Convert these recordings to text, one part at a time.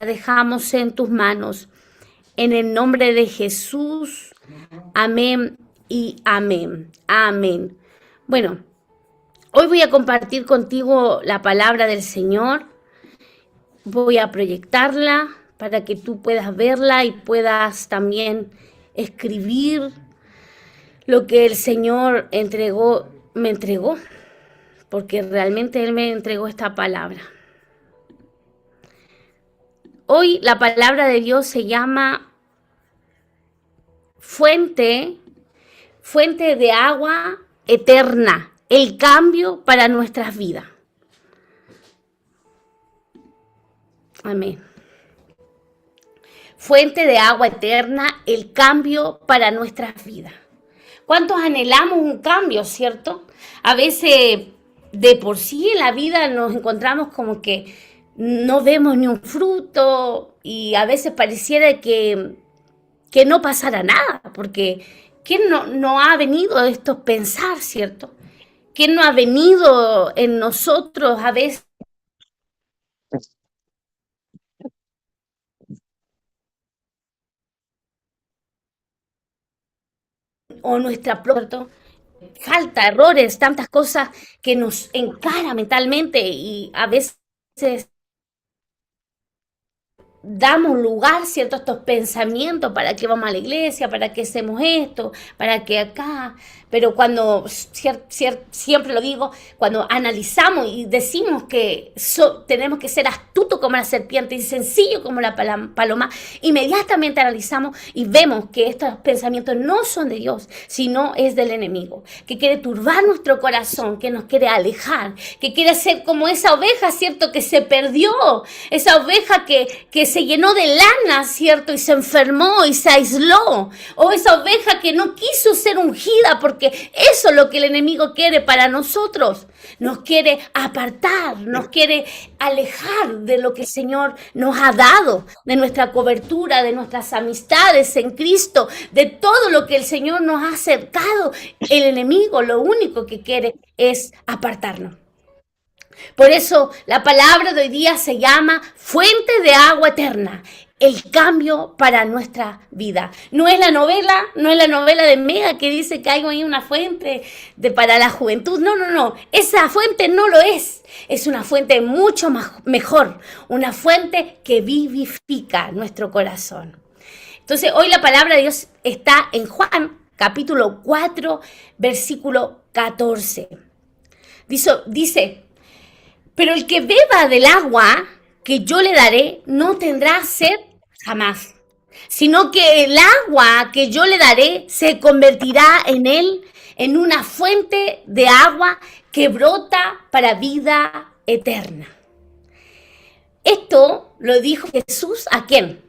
dejamos en tus manos. En el nombre de Jesús. Amén y amén. Amén. Bueno, hoy voy a compartir contigo la palabra del Señor. Voy a proyectarla para que tú puedas verla y puedas también escribir lo que el Señor me entregó, porque realmente Él me entregó esta palabra. Hoy la palabra de Dios se llama fuente de agua eterna, el cambio para nuestras vidas. Amén. Fuente de agua eterna, el cambio para nuestras vidas. ¿Cuántos anhelamos un cambio, cierto? A veces de por sí en la vida nos encontramos como que no vemos ni un fruto y a veces pareciera que no pasara nada, porque ¿quién no ha venido a esto pensar, cierto? ¿Quién no ha venido en nosotros a veces o nuestra propia falta, errores, tantas cosas que nos encara mentalmente y a veces damos lugar, ¿cierto?, a estos pensamientos, para que vamos a la iglesia, para que hacemos esto, para que acá, pero cuando, siempre lo digo, cuando analizamos y decimos que tenemos que ser astutos como la serpiente y sencillo como la paloma, inmediatamente analizamos y vemos que estos pensamientos no son de Dios, sino es del enemigo, que quiere turbar nuestro corazón, que nos quiere alejar, que quiere ser como esa oveja, ¿cierto?, que se perdió, esa oveja que se llenó de lana, ¿cierto? Y se enfermó y se aisló. O esa oveja que no quiso ser ungida, porque eso es lo que el enemigo quiere para nosotros. Nos quiere apartar, nos quiere alejar de lo que el Señor nos ha dado, de nuestra cobertura, de nuestras amistades en Cristo, de todo lo que el Señor nos ha acercado. El enemigo lo único que quiere es apartarnos. Por eso la palabra de hoy día se llama fuente de agua eterna, el cambio para nuestra vida. No es la novela de Mega que dice que hay ahí una fuente para la juventud. No. Esa fuente no lo es. Es una fuente mucho mejor, una fuente que vivifica nuestro corazón. Entonces, hoy la palabra de Dios está en Juan, capítulo 4, versículo 14. Dice: pero el que beba del agua que yo le daré no tendrá sed jamás, sino que el agua que yo le daré se convertirá en él en una fuente de agua que brota para vida eterna. Esto lo dijo Jesús ¿a quién?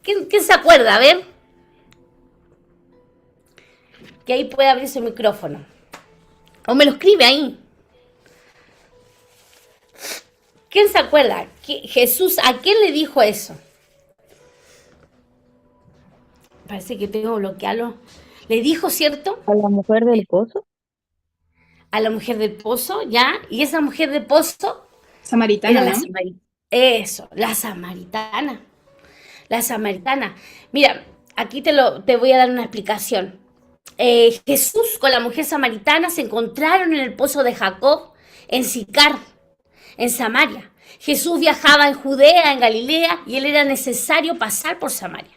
¿Quién se acuerda? A ver. Que ahí puede abrirse el micrófono. O me lo escribe ahí. ¿Quién se acuerda? Jesús, ¿a quién le dijo eso? Parece que tengo bloqueado. Le dijo, ¿cierto? A la mujer del pozo. A la mujer del pozo, ¿ya? Y esa mujer del pozo Samaritana, era ¿no? Eso, la samaritana. La samaritana. Mira, aquí te voy a dar una explicación. Jesús con la mujer samaritana se encontraron en el pozo de Jacob, en Sicar, en Samaria. Jesús viajaba en Judea, en Galilea, y él era necesario pasar por Samaria.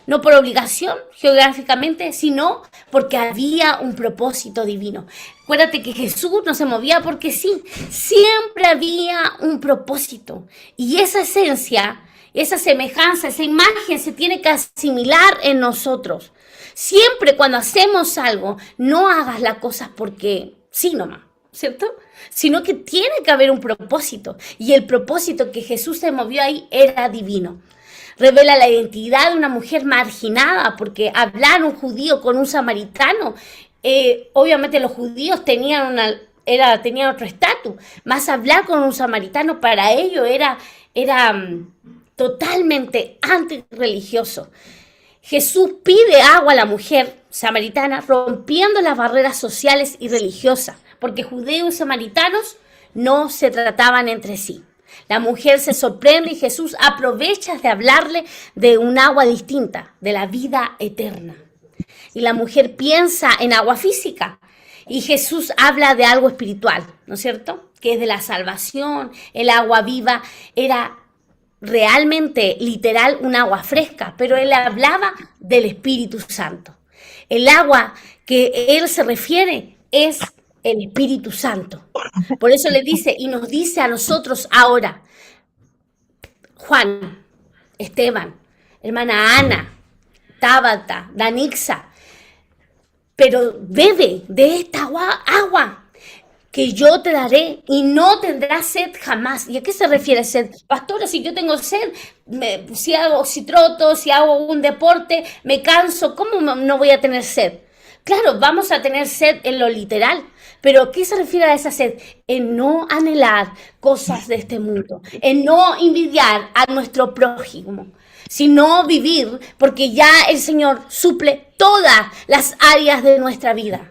No por obligación geográficamente, sino porque había un propósito divino. Acuérdate que Jesús no se movía porque sí, siempre había un propósito. Y esa esencia, esa semejanza, esa imagen se tiene que asimilar en nosotros. Siempre cuando hacemos algo, no hagas las cosas porque sí nomás, ¿cierto? Sino que tiene que haber un propósito. Y el propósito que Jesús se movió ahí era divino. Revela la identidad de una mujer marginada, porque hablar un judío con un samaritano, obviamente los judíos tenían otro estatus, más hablar con un samaritano para ellos era totalmente antirreligioso. Jesús pide agua a la mujer samaritana, rompiendo las barreras sociales y religiosas, porque judíos y samaritanos no se trataban entre sí. La mujer se sorprende y Jesús aprovecha de hablarle de un agua distinta, de la vida eterna. Y la mujer piensa en agua física y Jesús habla de algo espiritual, ¿no es cierto? Que es de la salvación. El agua viva era realmente, literal, un agua fresca, pero él hablaba del Espíritu Santo. El agua que él se refiere es el Espíritu Santo. Por eso le dice y nos dice a nosotros ahora, Juan, Esteban, hermana Ana, Tabata, Danixa, pero bebe de esta agua que yo te daré y no tendrás sed jamás. ¿Y a qué se refiere sed? Pastora, si yo tengo sed, si troto, si hago un deporte, me canso, ¿cómo no voy a tener sed? Claro, vamos a tener sed en lo literal, pero ¿a qué se refiere a esa sed? En no anhelar cosas de este mundo, en no envidiar a nuestro prójimo, sino vivir porque ya el Señor suple todas las áreas de nuestra vida.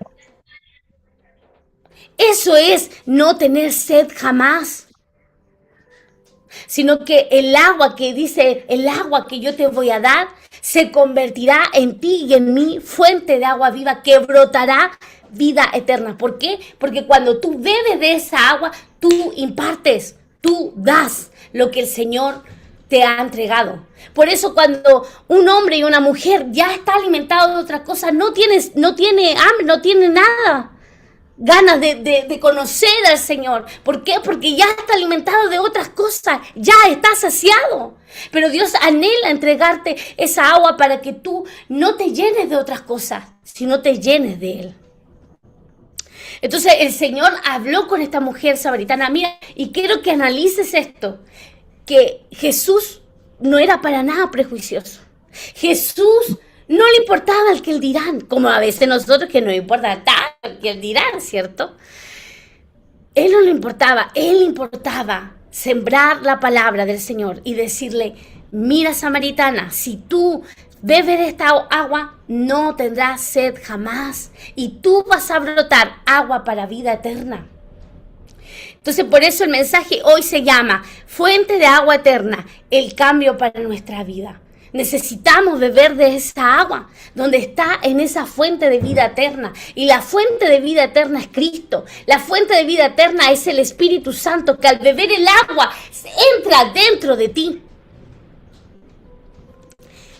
Eso es no tener sed jamás, sino que el agua que dice, el agua que yo te voy a dar, se convertirá en ti y en mí fuente de agua viva que brotará vida eterna. ¿Por qué? Porque cuando tú bebes de esa agua, tú impartes, tú das lo que el Señor te ha entregado. Por eso cuando un hombre y una mujer ya está alimentado de otras cosas, no tiene hambre, no tiene nada. Ganas de conocer al Señor. ¿Por qué? Porque ya está alimentado de otras cosas, ya está saciado. Pero Dios anhela entregarte esa agua para que tú no te llenes de otras cosas, sino te llenes de Él. Entonces el Señor habló con esta mujer samaritana. Mira, y quiero que analices esto, que Jesús no era para nada prejuicioso. Jesús no le importaba el que el dirán, como a veces nosotros que nos importa tanto el que el dirán, ¿cierto? Él no le importaba, él le importaba sembrar la palabra del Señor y decirle, mira samaritana, si tú bebes de esta agua, no tendrás sed jamás y tú vas a brotar agua para vida eterna. Entonces por eso el mensaje hoy se llama Fuente de Agua Eterna, el cambio para nuestra vida. Necesitamos beber de esa agua, donde está en esa fuente de vida eterna. Y la fuente de vida eterna es Cristo. La fuente de vida eterna es el Espíritu Santo, que al beber el agua entra dentro de ti.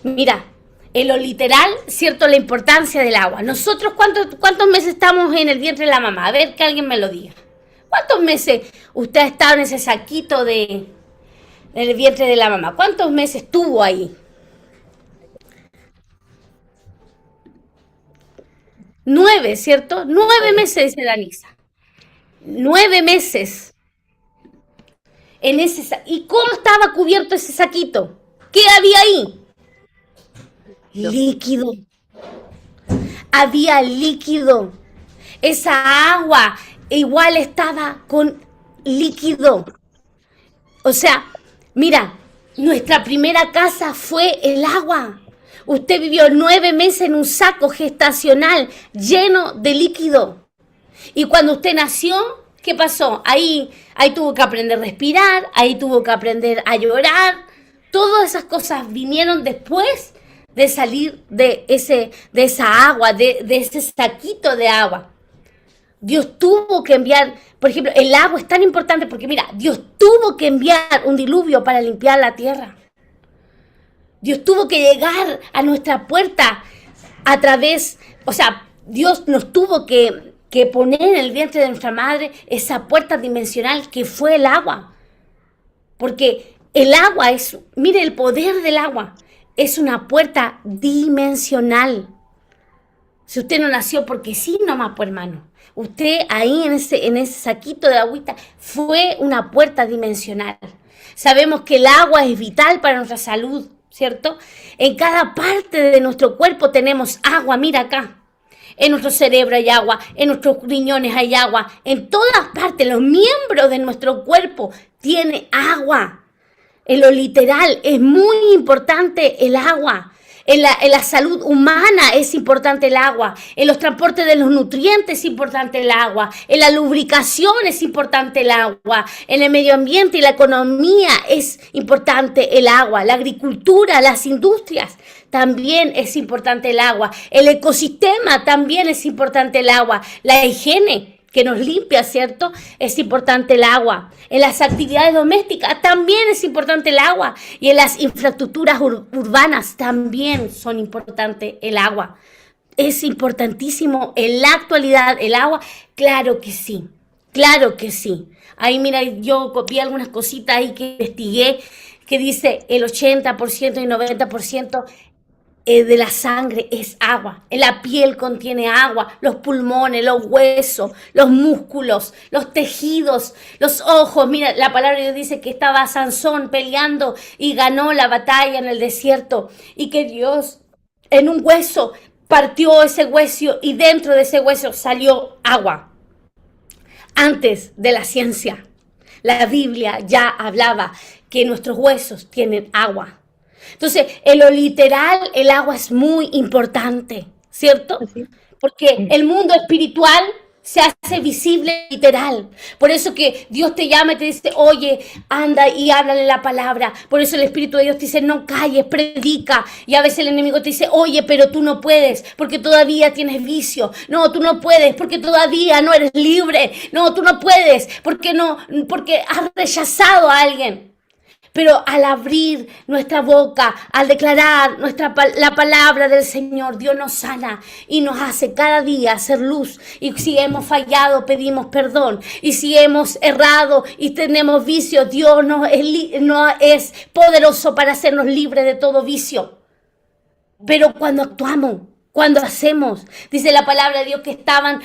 Mira, en lo literal, cierto, la importancia del agua. Nosotros, ¿cuántos meses estamos en el vientre de la mamá? A ver, que alguien me lo diga. ¿Cuántos meses usted ha estado en ese saquito en el vientre de la mamá? ¿Cuántos meses estuvo ahí? 9, ¿cierto? 9 meses, dice Danisa. 9 meses en ese. ¿Y cómo estaba cubierto ese saquito? ¿Qué había ahí? Líquido. Había líquido. Esa agua igual estaba con líquido. O sea, mira, nuestra primera casa fue el agua. Usted vivió 9 meses en un saco gestacional lleno de líquido. Y cuando usted nació, ¿qué pasó? Ahí tuvo que aprender a respirar, ahí tuvo que aprender a llorar. Todas esas cosas vinieron después de salir de esa agua, de ese saquito de agua. Dios tuvo que enviar, por ejemplo, el agua es tan importante porque mira, Dios tuvo que enviar un diluvio para limpiar la tierra. Dios tuvo que llegar a nuestra puerta a través, o sea, Dios nos tuvo que poner en el vientre de nuestra madre esa puerta dimensional que fue el agua. Porque el agua es, mire el poder del agua, es una puerta dimensional. Si usted no nació porque sí, nomás, pues hermano. Usted ahí en ese saquito de agüita fue una puerta dimensional. Sabemos que el agua es vital para nuestra salud, ¿cierto? En cada parte de nuestro cuerpo tenemos agua, mira acá. En nuestro cerebro hay agua, en nuestros riñones hay agua, en todas partes, los miembros de nuestro cuerpo tienen agua. En lo literal es muy importante el agua. En la salud humana es importante el agua. En los transportes de los nutrientes es importante el agua. En la lubricación es importante el agua. En el medio ambiente y la economía es importante el agua. La agricultura, las industrias, también es importante el agua. El ecosistema también es importante el agua. La higiene que nos limpia, ¿cierto? Es importante el agua. En las actividades domésticas también es importante el agua. Y en las infraestructuras urbanas también son importantes el agua. Es importantísimo en la actualidad el agua. Claro que sí, claro que sí. Ahí mira, yo copié algunas cositas ahí que investigué, que dice el 80% y 90% de la sangre es agua. La piel contiene agua, los pulmones, los huesos, los músculos, los tejidos, los ojos. Mira, la palabra de Dios dice que estaba Sansón peleando y ganó la batalla en el desierto y que Dios en un hueso partió ese hueso y dentro de ese hueso salió agua. Antes de la ciencia, la Biblia ya hablaba que nuestros huesos tienen agua. Entonces, en lo literal, el agua es muy importante, ¿cierto? Así. Porque el mundo espiritual se hace visible literal. Por eso que Dios te llama y te dice, oye, anda y háblale la palabra. Por eso el Espíritu de Dios te dice, no calles, predica. Y a veces el enemigo te dice, oye, pero tú no puedes porque todavía tienes vicio. No, tú no puedes porque todavía no eres libre. No, tú no puedes porque has rechazado a alguien. Pero al abrir nuestra boca, al declarar la palabra del Señor, Dios nos sana y nos hace cada día hacer luz. Y si hemos fallado, pedimos perdón. Y si hemos errado y tenemos vicios, Dios no es poderoso para hacernos libres de todo vicio. Pero cuando actuamos, cuando hacemos, dice la palabra de Dios que estaban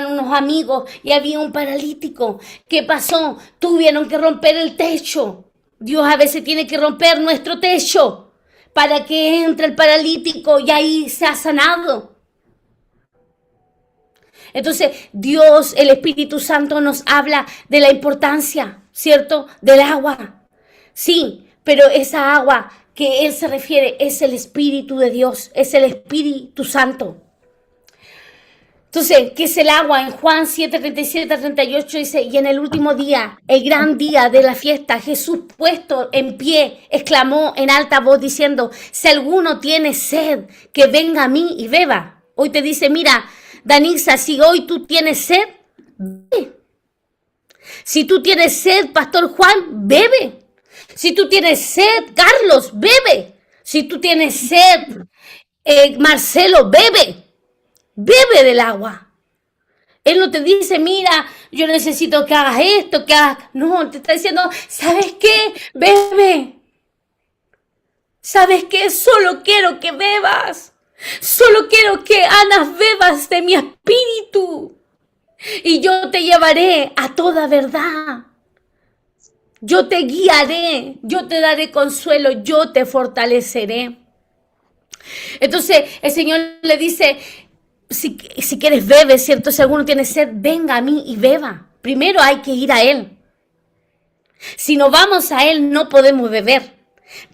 unos amigos y había un paralítico. ¿Qué pasó? Tuvieron que romper el techo. Dios a veces tiene que romper nuestro techo para que entre el paralítico y ahí se ha sanado. Entonces, Dios, el Espíritu Santo nos habla de la importancia, ¿cierto? Del agua. Sí, pero esa agua que Él se refiere es el Espíritu de Dios, es el Espíritu Santo. Entonces, ¿qué es el agua? En Juan 7, 37, 38 dice, y en el último día, el gran día de la fiesta, Jesús puesto en pie, exclamó en alta voz diciendo, si alguno tiene sed, que venga a mí y beba. Hoy te dice, mira, Danisa, si hoy tú tienes sed, bebe. Si tú tienes sed, Pastor Juan, bebe. Si tú tienes sed, Carlos, bebe. Si tú tienes sed, Marcelo, bebe. Bebe del agua. Él no te dice, mira, yo necesito que hagas esto, que hagas... No, te está diciendo, ¿sabes qué? Bebe. ¿Sabes qué? Solo quiero que bebas. Solo quiero que, Ana, bebas de mi espíritu. Y yo te llevaré a toda verdad. Yo te guiaré, yo te daré consuelo, yo te fortaleceré. Entonces el Señor le dice, si quieres bebe, ¿cierto? Si alguno tiene sed, venga a mí y beba. Primero hay que ir a Él. Si no vamos a Él, no podemos beber.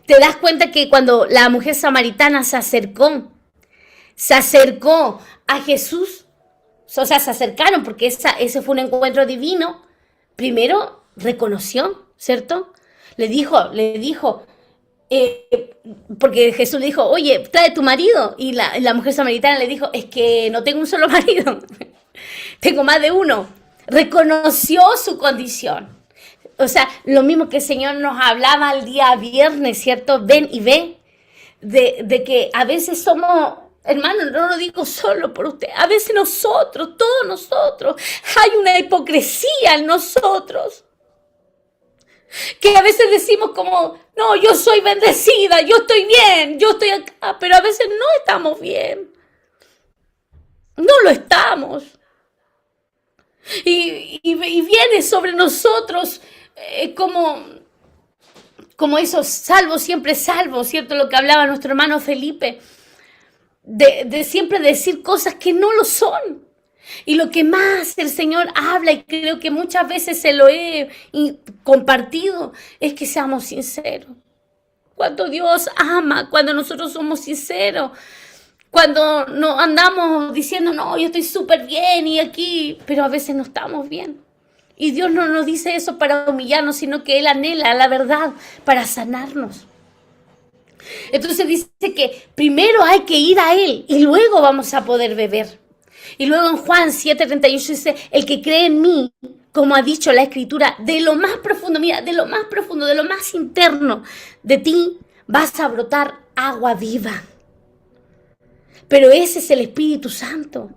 Te das cuenta que cuando la mujer samaritana se acercó a Jesús, o sea, se acercaron porque ese fue un encuentro divino. Primero reconoció, ¿cierto? Le dijo, porque Jesús le dijo, oye, trae tu marido. Y la mujer samaritana le dijo, es que no tengo un solo marido, tengo más de uno. Reconoció su condición. O sea, lo mismo que el Señor nos hablaba el día viernes, ¿cierto? Ven y ve, de que a veces somos, hermano, no lo digo solo por usted, a veces nosotros, todos nosotros, hay una hipocresía en nosotros. Que a veces decimos como, no, yo soy bendecida, yo estoy bien, yo estoy acá, pero a veces no estamos bien. No lo estamos. Y viene sobre nosotros como esos salvos, siempre salvos, ¿cierto? Lo que hablaba nuestro hermano Felipe, de siempre decir cosas que no lo son. Y lo que más el Señor habla, y creo que muchas veces se lo he compartido, es que seamos sinceros. cuánto Dios ama cuando nosotros somos sinceros. Cuando no andamos diciendo, no, yo estoy súper bien y aquí, pero a veces no estamos bien. Y Dios no nos dice eso para humillarnos, sino que Él anhela la verdad para sanarnos. Entonces dice que primero hay que ir a Él y luego vamos a poder beber. Y luego en Juan 7:38 dice, el que cree en mí, como ha dicho la Escritura, de lo más profundo, mira, de lo más profundo, de lo más interno de ti, vas a brotar agua viva. Pero ese es el Espíritu Santo.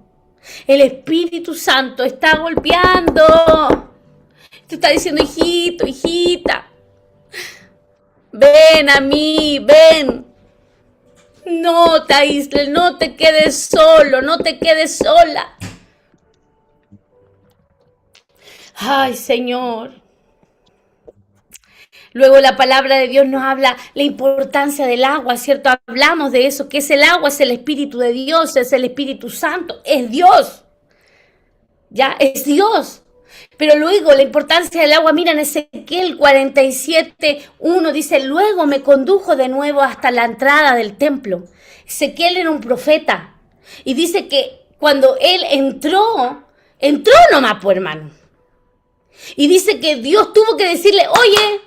El Espíritu Santo está golpeando. Te está diciendo, hijito, hijita, ven a mí, ven. No te aísles, no te quedes solo, no te quedes sola. Ay, Señor. Luego la palabra de Dios nos habla la importancia del agua, ¿cierto? Hablamos de eso, que es el agua, es el Espíritu de Dios, es el Espíritu Santo, es Dios. Ya, es Dios. Pero luego la importancia del agua, mira en Ezequiel 47:1 dice, luego me condujo de nuevo hasta la entrada del templo. Ezequiel era un profeta y dice que cuando él entró nomás, pues hermano. Y dice que Dios tuvo que decirle, oye,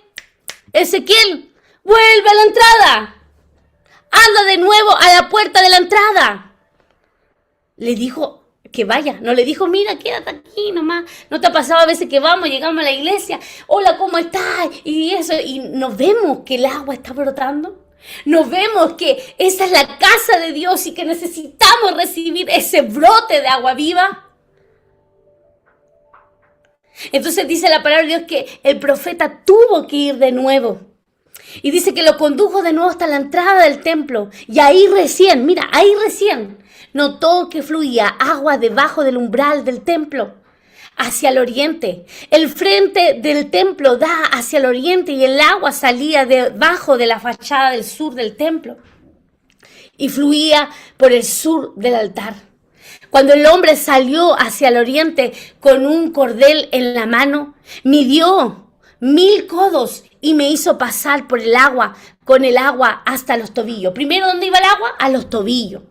Ezequiel, vuelve a la entrada, anda de nuevo a la puerta de la entrada. Le dijo que vaya, no le dijo, mira, quédate aquí nomás. ¿No te ha pasado a veces que llegamos a la iglesia, hola, ¿cómo estás? Y eso, y nos vemos que el agua está brotando. Nos vemos que esa es la casa de Dios y que necesitamos recibir ese brote de agua viva. Entonces dice la palabra de Dios que el profeta tuvo que ir de nuevo. Y dice que lo condujo de nuevo hasta la entrada del templo. Y ahí recién, mira, ahí recién notó que fluía agua debajo del umbral del templo, hacia el oriente. El frente del templo da hacia el oriente y el agua salía debajo de la fachada del sur del templo y fluía por el sur del altar. Cuando el hombre salió hacia el oriente con un cordel en la mano, midió 1000 codos y me hizo pasar por el agua, con el agua hasta los tobillos. Primero, ¿dónde iba el agua? A los tobillos.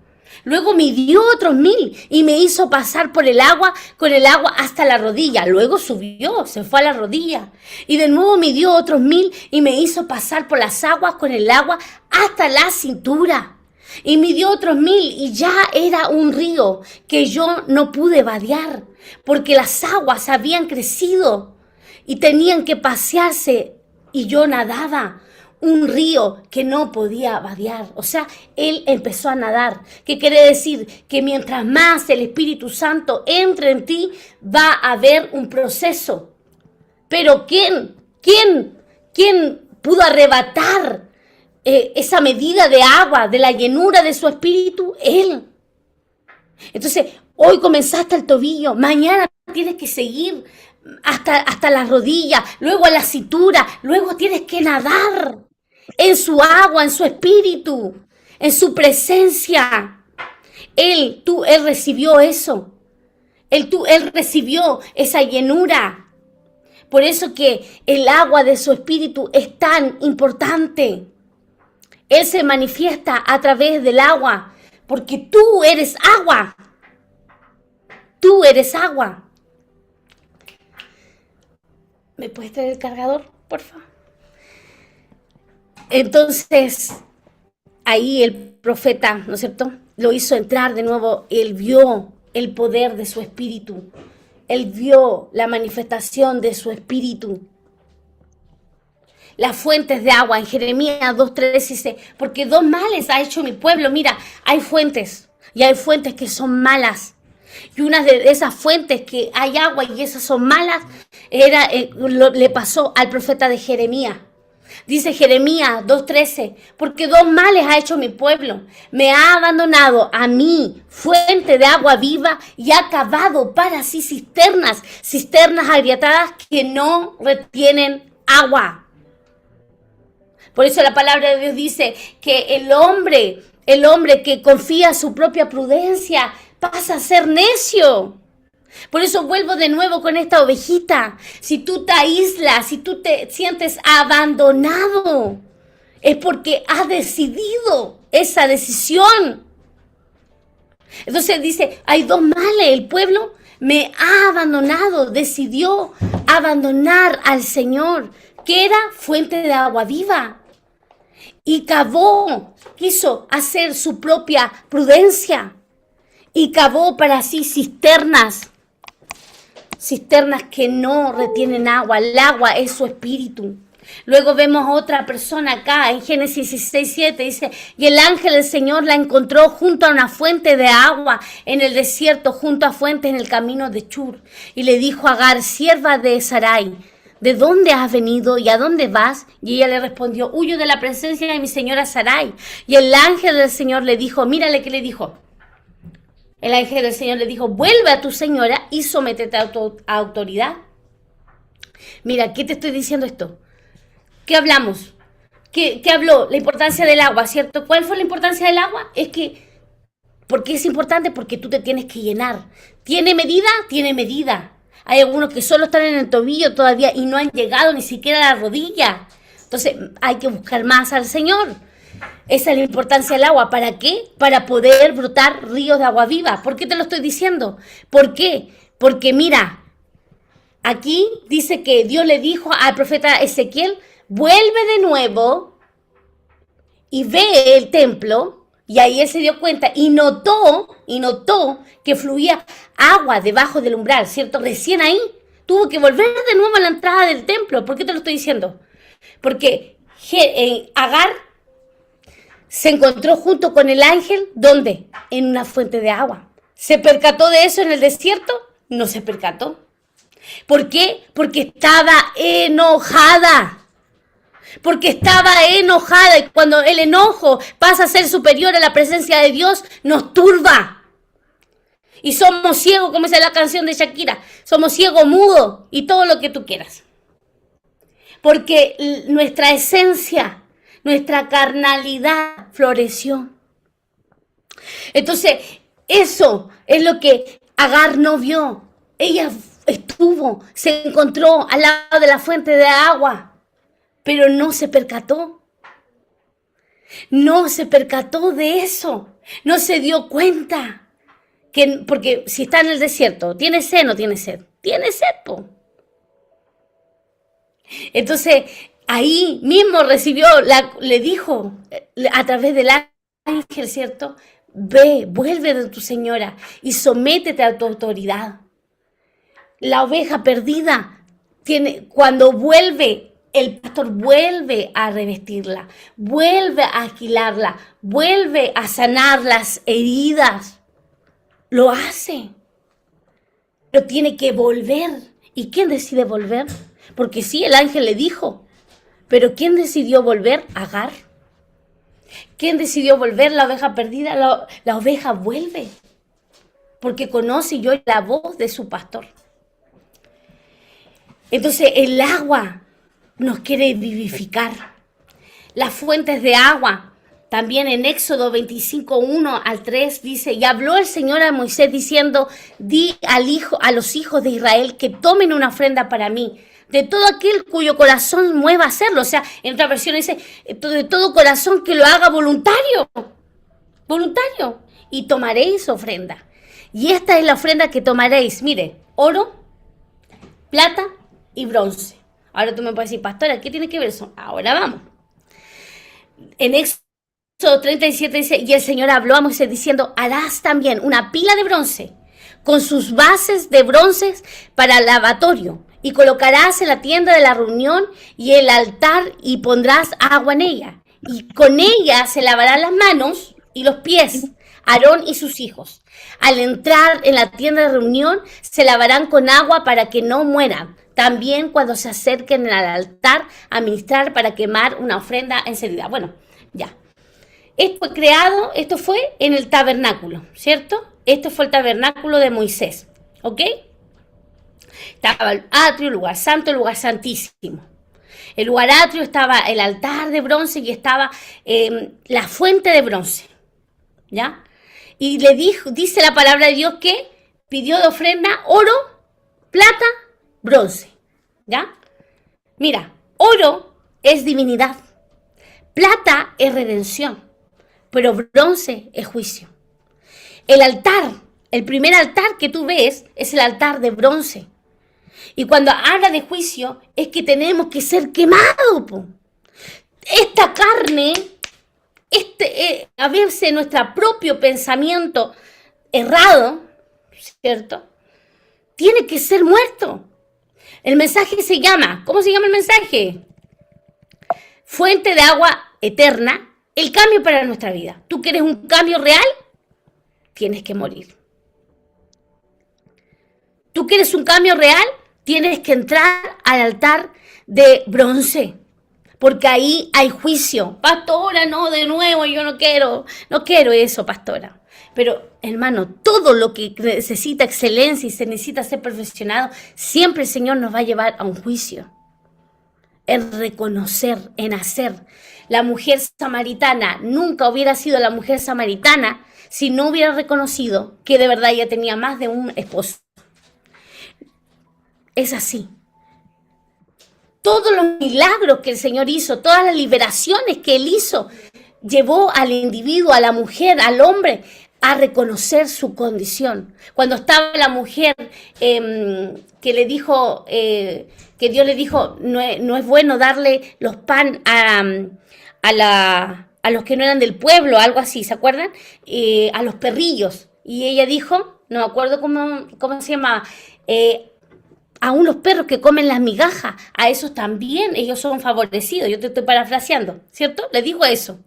Luego midió otros 1000 y me hizo pasar por el agua, con el agua hasta la rodilla. Luego subió, se fue a la rodilla. Y de nuevo midió otros 1000 y me hizo pasar por las aguas con el agua hasta la cintura. Y midió otros 1000 y ya era un río que yo no pude vadear porque las aguas habían crecido y tenían que pasearse y yo nadaba. Un río que no podía vadear. O sea, él empezó a nadar. ¿Qué quiere decir? Que mientras más el Espíritu Santo entre en ti, va a haber un proceso. Pero ¿quién pudo arrebatar esa medida de agua, de la llenura de su Espíritu? Él. Entonces, hoy comenzaste al tobillo, mañana tienes que seguir hasta las rodillas, luego a la cintura, luego tienes que nadar en su agua, en su espíritu, en su presencia. Él recibió eso. Él recibió esa llenura. Por eso que el agua de su espíritu es tan importante. Él se manifiesta a través del agua, porque tú eres agua. Tú eres agua. ¿Me puedes traer el cargador, por favor? Entonces, ahí el profeta, ¿no es cierto?, lo hizo entrar de nuevo. Él vio el poder de su espíritu. Él vio la manifestación de su espíritu. Las fuentes de agua, en Jeremías 2:3 dice, porque 2 males ha hecho mi pueblo. Mira, hay fuentes, y hay fuentes que son malas. Y una de esas fuentes que hay agua y esas son malas, le pasó al profeta de Jeremías. Dice Jeremías 2:13, porque 2 males ha hecho mi pueblo. Me ha abandonado a mí, fuente de agua viva, y ha cavado para sí cisternas agrietadas que no retienen agua. Por eso la palabra de Dios dice que el hombre que confía en su propia prudencia pasa a ser necio. Por eso vuelvo de nuevo con esta ovejita. Si tú te aíslas, si tú te sientes abandonado, Es porque has decidido esa decisión. Entonces dice, hay dos males. El pueblo me ha abandonado, decidió abandonar al Señor, que era fuente de agua viva. Y cavó, quiso hacer su propia prudencia. Y cavó para sí cisternas que no retienen agua. El agua es su espíritu. Luego vemos a otra persona acá en Génesis 16:7, dice, y el ángel del Señor la encontró junto a una fuente de agua en el desierto, junto a fuentes en el camino de Chur. Y le dijo a Agar, sierva de Sarai, ¿de dónde has venido y a dónde vas? Y ella le respondió, huyo de la presencia de mi señora Sarai. Y el ángel del Señor le dijo, mírale qué le dijo. El ángel del Señor le dijo, vuelve a tu señora y sométete a tu autoridad. Mira, ¿qué te estoy diciendo esto? ¿Qué hablamos? ¿Qué habló? La importancia del agua, ¿cierto? ¿Cuál fue la importancia del agua? ¿Por qué es importante? Porque tú te tienes que llenar. ¿Tiene medida? Tiene medida. Hay algunos que solo están en el tobillo todavía y no han llegado ni siquiera a la rodilla. Entonces hay que buscar más al Señor. Esa es la importancia del agua. ¿Para qué? Para poder brotar ríos de agua viva. ¿Por qué te lo estoy diciendo? ¿Por qué? Porque mira, aquí dice que Dios le dijo al profeta Ezequiel, vuelve de nuevo y ve el templo, y ahí él se dio cuenta y notó que fluía agua debajo del umbral, ¿cierto? Recién ahí tuvo que volver de nuevo a la entrada del templo. ¿Por qué te lo estoy diciendo? Porque Agar se encontró junto con el ángel, ¿dónde? En una fuente de agua. ¿Se percató de eso en el desierto? No se percató. ¿Por qué? Porque estaba enojada. Porque estaba enojada, y cuando el enojo pasa a ser superior a la presencia de Dios, nos turba. Y somos ciegos, como dice la canción de Shakira, somos ciegos, mudos y todo lo que tú quieras. Porque nuestra esencia, nuestra carnalidad floreció. Entonces, eso es lo que Agar no vio. Ella se encontró al lado de la fuente de agua, pero no se percató. No se percató de eso. No se dio cuenta. Porque si está en el desierto, ¿tiene sed o no tiene sed? Tiene sed, po. Entonces, ahí mismo le dijo a través del ángel, ¿cierto? Ve, vuelve de tu señora y sométete a tu autoridad. La oveja perdida cuando vuelve, el pastor vuelve a revestirla, vuelve a alquilarla, vuelve a sanar las heridas. Lo hace. Pero tiene que volver. ¿Y quién decide volver? Porque sí, el ángel le dijo. Pero ¿quién decidió volver? Agar. ¿Quién decidió volver? La oveja perdida. La oveja vuelve. Porque conoce y oye la voz de su pastor. Entonces el agua nos quiere vivificar. Las fuentes de agua, también en Éxodo 25:1-3 dice, y habló el Señor a Moisés diciendo, di a los hijos de Israel que tomen una ofrenda para mí, de todo aquel cuyo corazón mueva a hacerlo. O sea, en otra versión dice, de todo corazón que lo haga voluntario, y tomaréis ofrenda. Y esta es la ofrenda que tomaréis, mire, oro, plata y bronce. Ahora tú me puedes decir, pastora, ¿qué tiene que ver eso? Ahora vamos. En Éxodo 37 dice, y el Señor habló a Moisés diciendo, harás también una pila de bronce con sus bases de bronce para el lavatorio, y colocarás en la tienda de la reunión y el altar y pondrás agua en ella. Y con ella se lavarán las manos y los pies, Aarón y sus hijos. Al entrar en la tienda de reunión se lavarán con agua para que no mueran. También cuando se acerquen al altar a ministrar para quemar una ofrenda encendida. Bueno, ya. Esto fue en el tabernáculo, ¿cierto? Este fue el tabernáculo de Moisés, ¿ok? Estaba el atrio, el lugar santo, el lugar santísimo. El lugar atrio estaba el altar de bronce y estaba la fuente de bronce, ¿ya? Y dice la palabra de Dios que pidió de ofrenda oro, plata, bronce, ¿ya? Mira, oro es divinidad, Plata es redención, pero bronce es juicio. El altar, el primer altar que tú ves es el altar de bronce. Y cuando habla de juicio es que tenemos que ser quemados. Po. Esta carne, a veces nuestro propio pensamiento errado, ¿cierto? Tiene que ser muerto. El mensaje se llama, ¿cómo se llama el mensaje? Fuente de agua eterna, el cambio para nuestra vida. ¿Tú quieres un cambio real? Tienes que morir. ¿Tú quieres un cambio real? Tienes que entrar al altar de bronce. Porque ahí hay juicio. Pastora, no, de nuevo, yo no quiero eso, pastora. Pero, hermano, todo lo que necesita excelencia y se necesita ser perfeccionado, siempre el Señor nos va a llevar a un juicio. En reconocer, en hacer. La mujer samaritana nunca hubiera sido la mujer samaritana si no hubiera reconocido que de verdad ella tenía más de un esposo. Es así. Todos los milagros que el Señor hizo, todas las liberaciones que Él hizo, llevó al individuo, a la mujer, al hombre, a reconocer su condición. Cuando estaba la mujer que le dijo, que Dios le dijo, no es bueno darle los pan a los que no eran del pueblo, algo así, ¿se acuerdan? A los perrillos. Y ella dijo, no me acuerdo cómo se llama, a unos perros que comen las migajas, a esos también, ellos son favorecidos. Yo te estoy parafraseando, ¿cierto? Le dijo eso.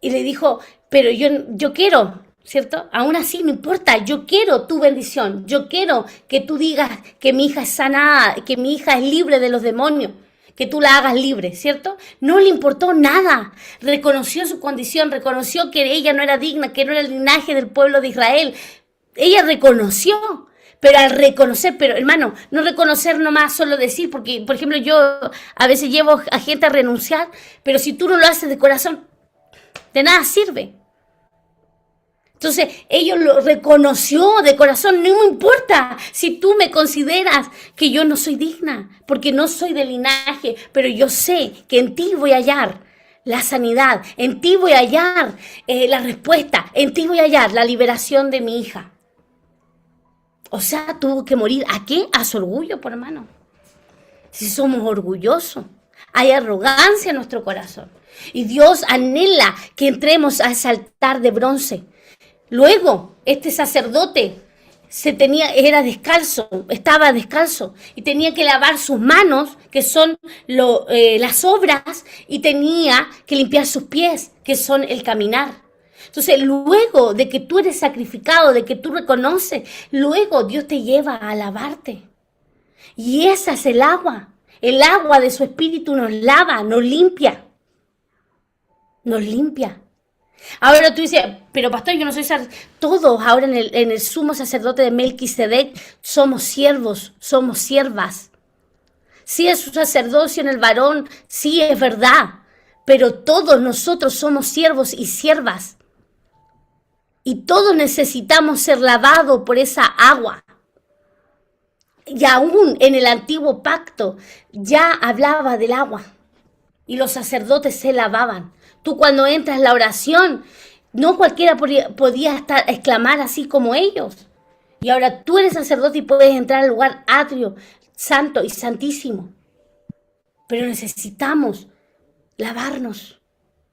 Y le dijo, pero yo quiero, ¿cierto? Aún así, no importa, yo quiero tu bendición. Yo quiero que tú digas que mi hija es sanada, que mi hija es libre de los demonios, que tú la hagas libre, ¿cierto? No le importó nada. Reconoció su condición, reconoció que ella no era digna, que no era el linaje del pueblo de Israel. Ella reconoció. Pero al reconocer, pero hermano, no reconocer nomás solo decir, porque por ejemplo yo a veces llevo a gente a renunciar, pero si tú no lo haces de corazón, de nada sirve. Entonces ellos lo reconoció de corazón, no me importa si tú me consideras que yo no soy digna, porque no soy de linaje, pero yo sé que en ti voy a hallar la sanidad, en ti voy a hallar la respuesta, en ti voy a hallar la liberación de mi hija. O sea, tuvo que morir. ¿A qué? A su orgullo, por hermano. Si somos orgullosos, hay arrogancia en nuestro corazón. Y Dios anhela que entremos a ese altar de bronce. Luego, este sacerdote estaba descalzo y tenía que lavar sus manos, que son las obras, y tenía que limpiar sus pies, que son el caminar. Entonces, luego de que tú eres sacrificado, de que tú reconoces, luego Dios te lleva a lavarte. Y esa es el agua. El agua de su espíritu nos lava, nos limpia. Nos limpia. Ahora tú dices, pero pastor, yo no soy todos ahora en el sumo sacerdote de Melquisedec somos siervos, somos siervas. Sí es su sacerdocio en el varón, sí es verdad, pero todos nosotros somos siervos y siervas. Y todos necesitamos ser lavados por esa agua. Y aún en el antiguo pacto ya hablaba del agua. Y los sacerdotes se lavaban. Tú cuando entras en la oración, no cualquiera podía exclamar así como ellos. Y ahora tú eres sacerdote y puedes entrar al lugar atrio, santo y santísimo. Pero necesitamos lavarnos.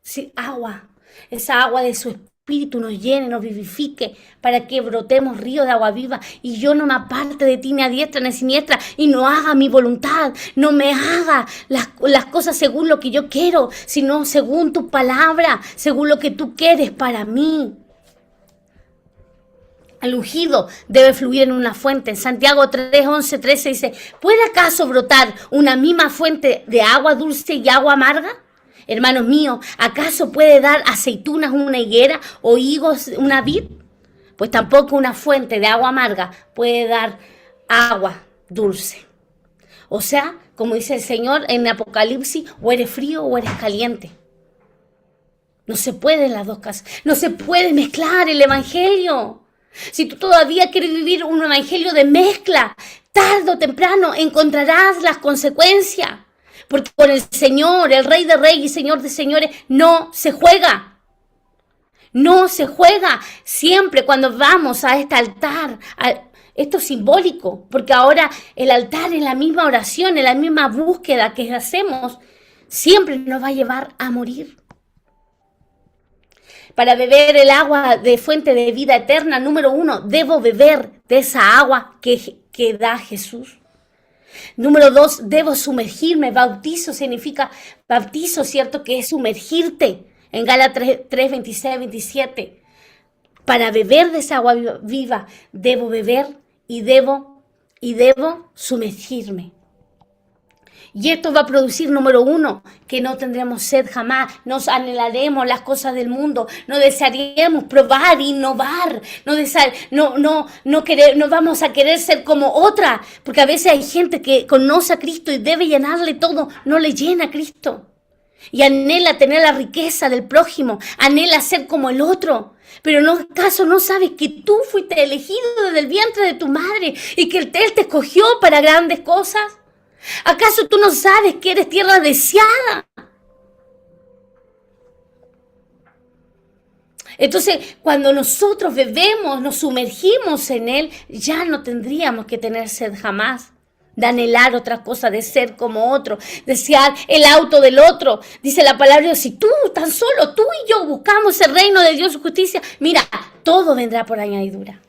Sí, agua. Esa agua de su espíritu nos llene, nos vivifique, para que brotemos ríos de agua viva y yo no me aparte de ti ni a diestra ni a siniestra y no haga mi voluntad, no me haga las cosas según lo que yo quiero, sino según tu palabra, según lo que tú quieres para mí. El ungido debe fluir en una fuente. En Santiago 3, 11, 13 dice, ¿puede acaso brotar una misma fuente de agua dulce y agua amarga? Hermanos míos, ¿acaso puede dar aceitunas una higuera o higos una vid? Pues tampoco una fuente de agua amarga puede dar agua dulce. O sea, como dice el Señor en Apocalipsis, o eres frío o eres caliente. No se puede en las dos cosas. No se puede mezclar el evangelio. Si tú todavía quieres vivir un evangelio de mezcla, tarde o temprano encontrarás las consecuencias. Porque con el Señor, el Rey de Reyes y Señor de Señores, no se juega. No se juega. Siempre cuando vamos a este altar, esto es simbólico, porque ahora el altar es la misma oración, es la misma búsqueda que hacemos, siempre nos va a llevar a morir. Para beber el agua de fuente de vida eterna, número 1, debo beber de esa agua que da Jesús. Número 2, debo sumergirme. Bautizo significa, bautizo, ¿cierto? Que es sumergirte. En Gálatas 3, 26, 27. Para beber de esa agua viva, debo beber y debo sumergirme. Y esto va a producir, número 1, que no tendremos sed jamás, nos anhelaremos las cosas del mundo, no desearíamos probar, innovar, no vamos a querer ser como otra, porque a veces hay gente que conoce a Cristo y debe llenarle todo, no le llena a Cristo. Y anhela tener la riqueza del prójimo, anhela ser como el otro. Pero no, ¿acaso no sabes que tú fuiste elegido desde el vientre de tu madre y que Él te escogió para grandes cosas? ¿Acaso tú no sabes que eres tierra deseada? Entonces, cuando nosotros bebemos, nos sumergimos en Él, ya no tendríamos que tener sed jamás. De anhelar otra cosa, de ser como otro, desear el auto del otro. Dice la palabra de Dios, si tú, tan solo tú y yo buscamos el reino de Dios y su justicia, mira, todo vendrá por añadidura.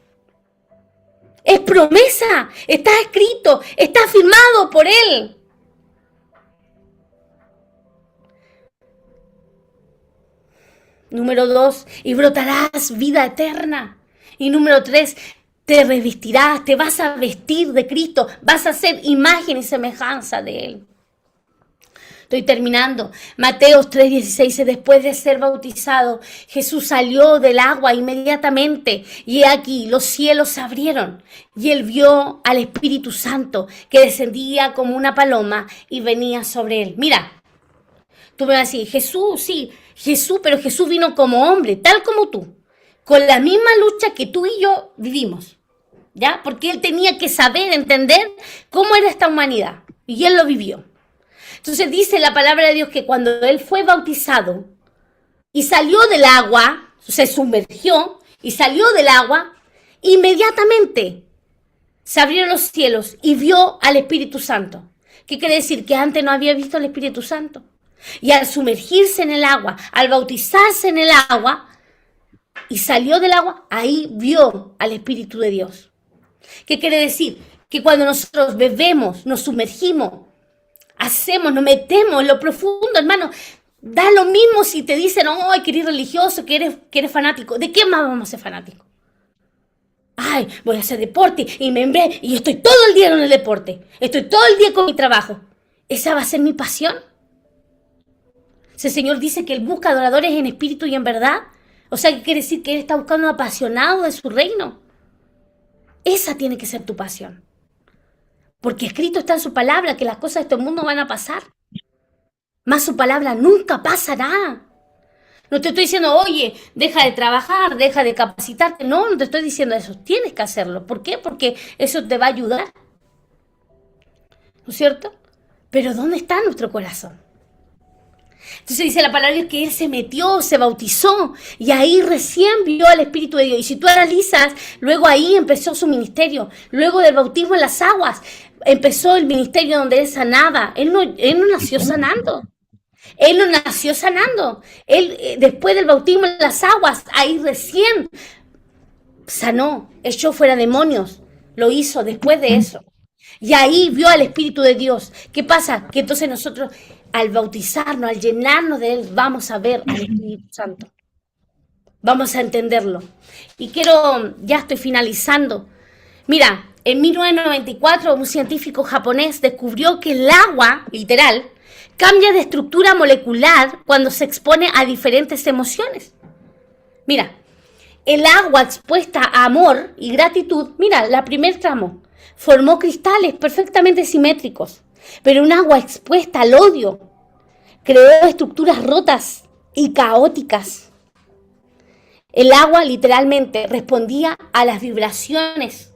Es promesa, está escrito, está firmado por Él. Número 2, y brotarás vida eterna. Y número 3, te revestirás, te vas a vestir de Cristo, vas a ser imagen y semejanza de Él. Estoy terminando. Mateo 3:16, después de ser bautizado, Jesús salió del agua inmediatamente y aquí los cielos se abrieron y Él vio al Espíritu Santo que descendía como una paloma y venía sobre Él. Mira, tú me vas a decir, Jesús, sí, Jesús, pero Jesús vino como hombre, tal como tú, con la misma lucha que tú y yo vivimos. ¿Ya? Porque Él tenía que saber, entender cómo era esta humanidad. Y Él lo vivió. Entonces dice la palabra de Dios que cuando Él fue bautizado y salió del agua, se sumergió y salió del agua, inmediatamente se abrieron los cielos y vio al Espíritu Santo. ¿Qué quiere decir? Que antes no había visto al Espíritu Santo. Y al sumergirse en el agua, al bautizarse en el agua y salió del agua, ahí vio al Espíritu de Dios. ¿Qué quiere decir? Que cuando nosotros bebemos, nos sumergimos, hacemos, nos metemos en lo profundo, hermano, da lo mismo si te dicen, ay, que eres religioso, que eres fanático. ¿De qué más vamos a ser fanáticos? Ay, voy a hacer deporte y me embriago y estoy todo el día en el deporte. Estoy todo el día con mi trabajo. ¿Esa va a ser mi pasión? Si el Señor dice que Él busca adoradores en espíritu y en verdad, o sea, ¿qué quiere decir? Que Él está buscando un apasionado de su reino. Esa tiene que ser tu pasión. Porque escrito está en su palabra que las cosas de este mundo van a pasar. Más su palabra nunca pasará. No te estoy diciendo, oye, deja de trabajar, deja de capacitarte. No, no te estoy diciendo eso. Tienes que hacerlo. ¿Por qué? Porque eso te va a ayudar. ¿No es cierto? Pero ¿dónde está nuestro corazón? Entonces dice la palabra que Él se metió, se bautizó y ahí recién vio al Espíritu de Dios. Y si tú analizas, luego ahí empezó su ministerio. Luego del bautismo en las aguas, empezó el ministerio donde Él sanaba. Él no nació sanando. Él no nació sanando. Él, después del bautismo en las aguas, ahí recién sanó, echó fuera demonios. Lo hizo después de eso. Y ahí vio al Espíritu de Dios. ¿Qué pasa? Que entonces nosotros, al bautizarnos, al llenarnos de Él, vamos a ver al Espíritu Santo. Vamos a entenderlo. Y ya estoy finalizando. Mira, en 1994 un científico japonés descubrió que el agua, literal, cambia de estructura molecular cuando se expone a diferentes emociones. Mira, el agua expuesta a amor y gratitud, mira, la primer tramo, formó cristales perfectamente simétricos, pero un agua expuesta al odio creó estructuras rotas y caóticas. El agua literalmente respondía a las vibraciones.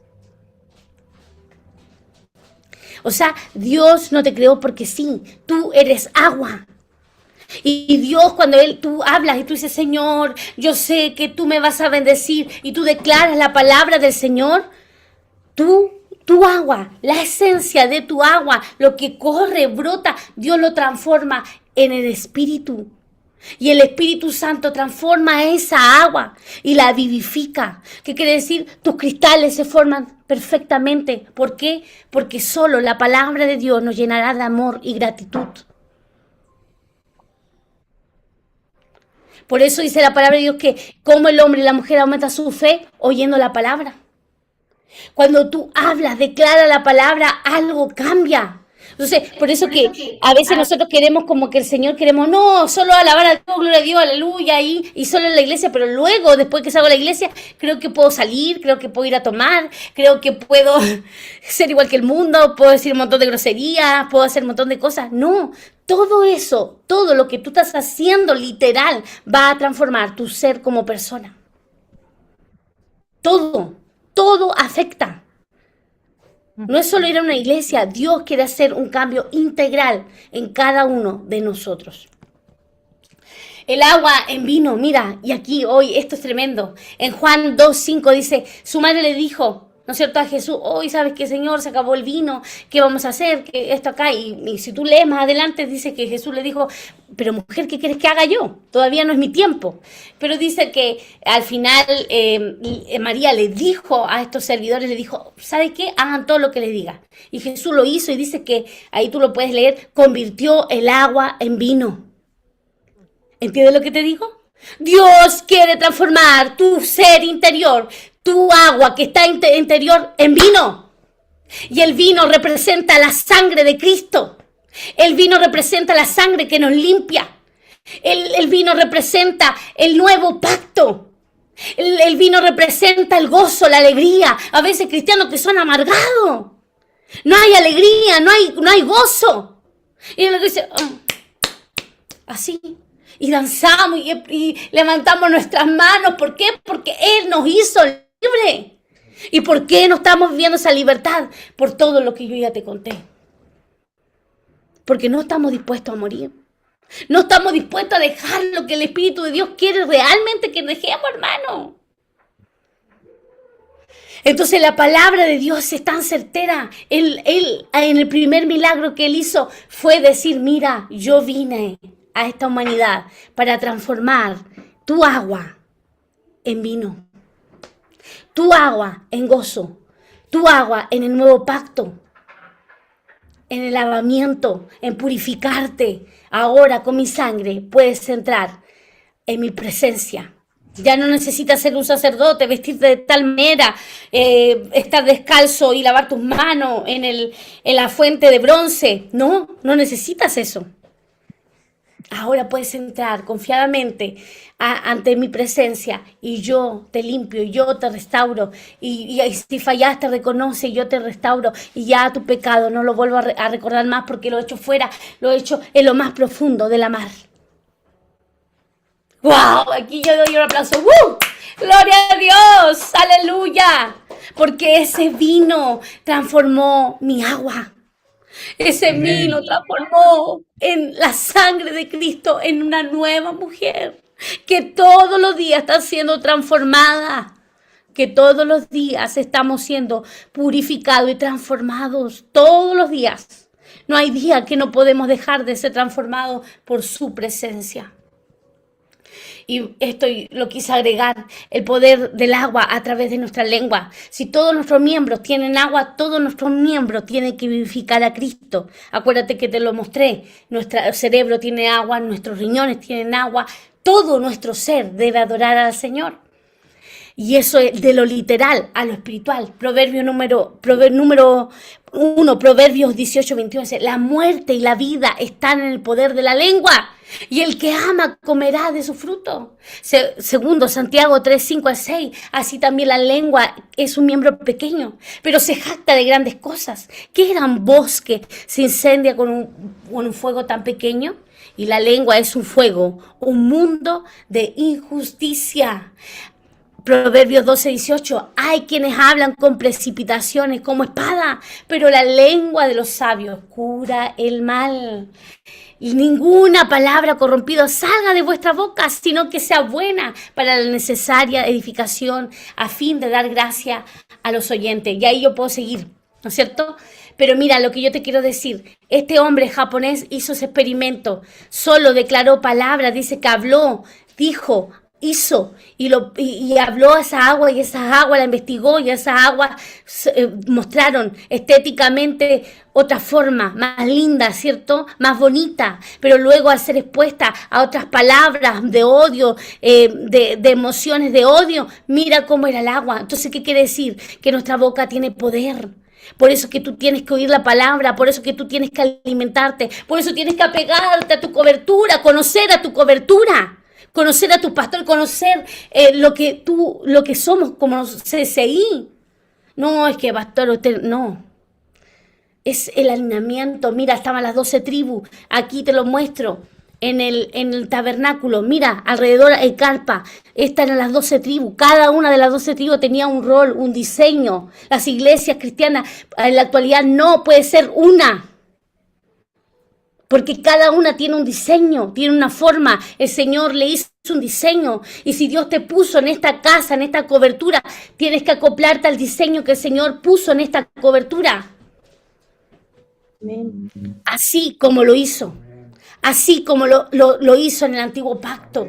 O sea, Dios no te creó porque sí, tú eres agua. Y Dios, cuando tú hablas y tú dices, Señor, yo sé que tú me vas a bendecir, y tú declaras la palabra del Señor, tu agua, la esencia de tu agua, lo que corre, brota, Dios lo transforma en el Espíritu. Y el Espíritu Santo transforma esa agua y la vivifica. ¿Qué quiere decir? Tus cristales se forman perfectamente. ¿Por qué? Porque solo la palabra de Dios nos llenará de amor y gratitud. Por eso dice la palabra de Dios que como el hombre y la mujer aumentan su fe oyendo la palabra. Cuando tú hablas, declara la palabra, algo cambia. Entonces, por eso que a veces nosotros queremos como que el Señor queremos, no, solo alabar a Dios, gloria a Dios, aleluya, y solo en la iglesia, pero luego, después que salgo de la iglesia, creo que puedo salir, creo que puedo ir a tomar, creo que puedo ser igual que el mundo, puedo decir un montón de groserías, puedo hacer un montón de cosas. No, todo eso, todo lo que tú estás haciendo literal va a transformar tu ser como persona. Todo afecta. No es solo ir a una iglesia, Dios quiere hacer un cambio integral en cada uno de nosotros. El agua en vino, mira, y aquí hoy esto es tremendo. En Juan 2:5 dice, su madre le dijo, ¿no es cierto?, a Jesús, hoy sabes que Señor, se acabó el vino, ¿qué vamos a hacer? ¿Qué esto acá? Y si tú lees más adelante, dice que Jesús le dijo, pero mujer, ¿qué quieres que haga yo? Todavía no es mi tiempo. Pero dice que al final María le dijo a estos servidores, le dijo, ¿sabe qué? Hagan todo lo que les diga. Y Jesús lo hizo y dice que, ahí tú lo puedes leer, convirtió el agua en vino. ¿Entiendes lo que te digo? Dios quiere transformar tu ser interior, tu agua que está interior, en vino. Y el vino representa la sangre de Cristo. El vino representa la sangre que nos limpia. El vino representa el nuevo pacto. El vino representa el gozo, la alegría. A veces cristianos que son amargados. No hay alegría, no hay gozo. Y uno dice, así. Y danzamos y levantamos nuestras manos. ¿Por qué? Porque Él nos hizo libre. ¿Y por qué no estamos viviendo esa libertad? Por todo lo que yo ya te conté. Porque no estamos dispuestos a morir. No estamos dispuestos a dejar lo que el Espíritu de Dios quiere realmente que dejemos, hermano. Entonces la palabra de Dios es tan certera. Él en el primer milagro que Él hizo fue decir, mira, yo vine a esta humanidad para transformar tu agua en vino, tu agua en gozo, tu agua en el nuevo pacto, en el lavamiento, en purificarte. Ahora con mi sangre puedes entrar en mi presencia. Ya no necesitas ser un sacerdote, vestirte de tal manera, estar descalzo y lavar tus manos en la fuente de bronce. No necesitas eso. Ahora puedes entrar confiadamente ante mi presencia y yo te limpio, y yo te restauro. Y si fallaste, reconoce y yo te restauro. Y ya tu pecado no lo vuelvo a recordar más porque lo he hecho fuera, lo he hecho en lo más profundo de la mar. ¡Wow! Aquí yo doy un aplauso. ¡Uh! ¡Gloria a Dios! ¡Aleluya! Porque ese vino transformó mi agua. Ese vino transformó en la sangre de Cristo en una nueva mujer que todos los días está siendo transformada, que todos los días estamos siendo purificados y transformados, todos los días. No hay día que no podemos dejar de ser transformados por su presencia. Y esto lo quise agregar, el poder del agua a través de nuestra lengua. Si todos nuestros miembros tienen agua, todos nuestros miembros tienen que vivificar a Cristo. Acuérdate que te lo mostré, nuestro cerebro tiene agua, nuestros riñones tienen agua, todo nuestro ser debe adorar al Señor. Y eso es de lo literal a lo espiritual. Proverbio número 1, Proverbios 18:21 dice, la muerte y la vida están en el poder de la lengua, y el que ama comerá de su fruto. Segundo, Santiago 3:5-6, así también la lengua es un miembro pequeño, pero se jacta de grandes cosas. ¿Qué gran bosque se incendia con un fuego tan pequeño? Y la lengua es un fuego, un mundo de injusticia. Proverbios 12:18. Hay quienes hablan con precipitaciones como espada, pero la lengua de los sabios cura el mal. Y ninguna palabra corrompida salga de vuestra boca, sino que sea buena para la necesaria edificación a fin de dar gracia a los oyentes. Y ahí yo puedo seguir, ¿no es cierto? Pero mira, lo que yo te quiero decir, este hombre japonés hizo ese experimento, solo declaró palabras, dice que habló, dijo, hizo y habló a esa agua y esa agua la investigó y esas aguas mostraron estéticamente otra forma, más linda, ¿cierto? Más bonita, pero luego al ser expuesta a otras palabras de odio, de emociones de odio, mira cómo era el agua. Entonces, ¿qué quiere decir? Que nuestra boca tiene poder. Por eso que tú tienes que oír la palabra, por eso que tú tienes que alimentarte, por eso tienes que apegarte a tu cobertura, conocer a tu cobertura, conocer a tu pastor, conocer lo que somos como CCI. No, es que pastor, usted, no. Es el alineamiento. Mira, estaban las 12 tribus. Aquí te lo muestro. En el tabernáculo, mira, alrededor hay carpa. Estas eran las 12 tribus. Cada una de las 12 tribus tenía un rol, un diseño. Las iglesias cristianas en la actualidad no puede ser una. Porque cada una tiene un diseño, tiene una forma. El Señor le hizo un diseño. Y si Dios te puso en esta casa, en esta cobertura, tienes que acoplarte al diseño que el Señor puso en esta cobertura. Así como lo hizo. Así como lo hizo en el antiguo pacto.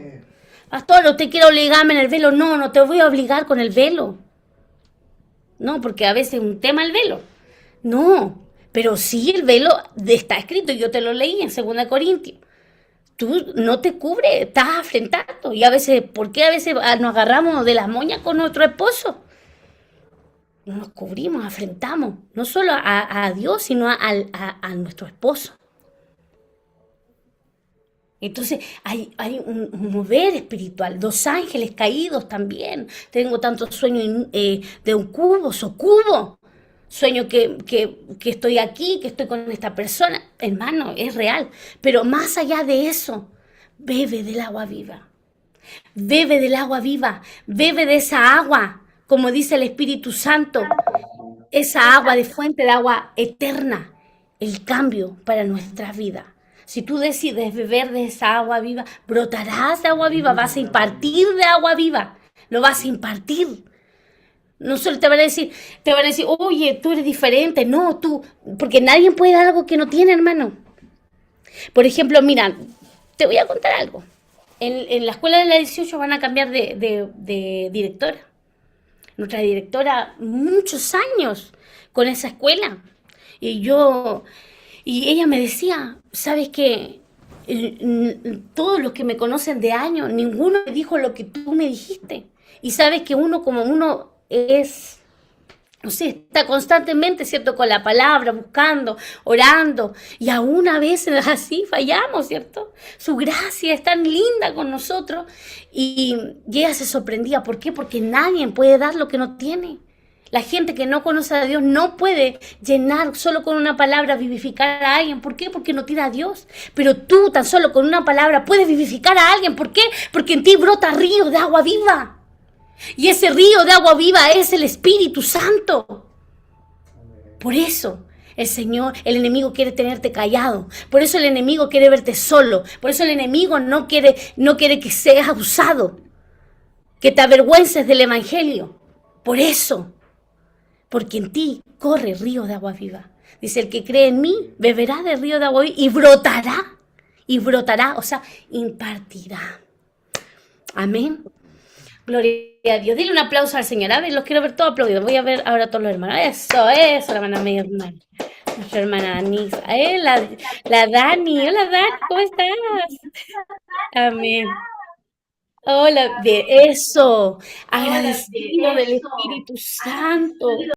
Pastor, ¿usted quiere obligarme en el velo? No, no te voy a obligar con el velo. No, porque a veces es un tema el velo. No, pero sí el velo está escrito, yo te lo leí en 2 Corintios. Tú no te cubres, estás afrentando. Y a veces, ¿por qué a veces nos agarramos de las moñas con nuestro esposo? No nos cubrimos, afrentamos, no solo a Dios, sino a nuestro esposo. Entonces hay un mover espiritual, 2 ángeles caídos también. Tengo tantos sueños de un cubo, socubo. Sueño que estoy aquí, que estoy con esta persona. Hermano, es real. Pero más allá de eso, bebe del agua viva. Bebe del agua viva. Bebe de esa agua, como dice el Espíritu Santo. Esa agua de fuente de agua eterna. El cambio para nuestra vida. Si tú decides beber de esa agua viva, brotarás de agua viva, vas a impartir de agua viva, lo vas a impartir. No solo te van a decir, oye, tú eres diferente, no, tú, porque nadie puede dar algo que no tiene, hermano. Por ejemplo, mira, te voy a contar algo. En la escuela de la 18 van a cambiar de directora. Nuestra directora, muchos años con esa escuela. Y yo, y ella me decía, ¿sabes qué? Todos los que me conocen de años, ninguno me dijo lo que tú me dijiste. Y sabes que uno como uno es, no sé, está constantemente, ¿cierto? Con la palabra, buscando, orando. Y aún a veces así fallamos, ¿cierto? Su gracia es tan linda con nosotros. Y ella se sorprendía. ¿Por qué? Porque nadie puede dar lo que no tiene. La gente que no conoce a Dios no puede llenar solo con una palabra, vivificar a alguien. ¿Por qué? Porque no tiene a Dios. Pero tú tan solo con una palabra puedes vivificar a alguien. ¿Por qué? Porque en ti brota río de agua viva. Y ese río de agua viva es el Espíritu Santo. Por eso el Señor, el enemigo quiere tenerte callado. Por eso el enemigo quiere verte solo. Por eso el enemigo no quiere que seas abusado. Que te avergüences del Evangelio. Por eso. Porque en ti corre río de agua viva. Dice, el que cree en mí beberá del río de agua viva y brotará, o sea, impartirá. Amén. Gloria a Dios. Dile un aplauso al Señor. A ver, los quiero ver todos aplaudidos. Voy a ver ahora a todos los hermanos. Eso, la hermana mi hermana. Nuestra hermana Anisa. La Dani. Hola Dani, ¿cómo estás? Amén. Hola, eso. Agradecido del Espíritu Santo.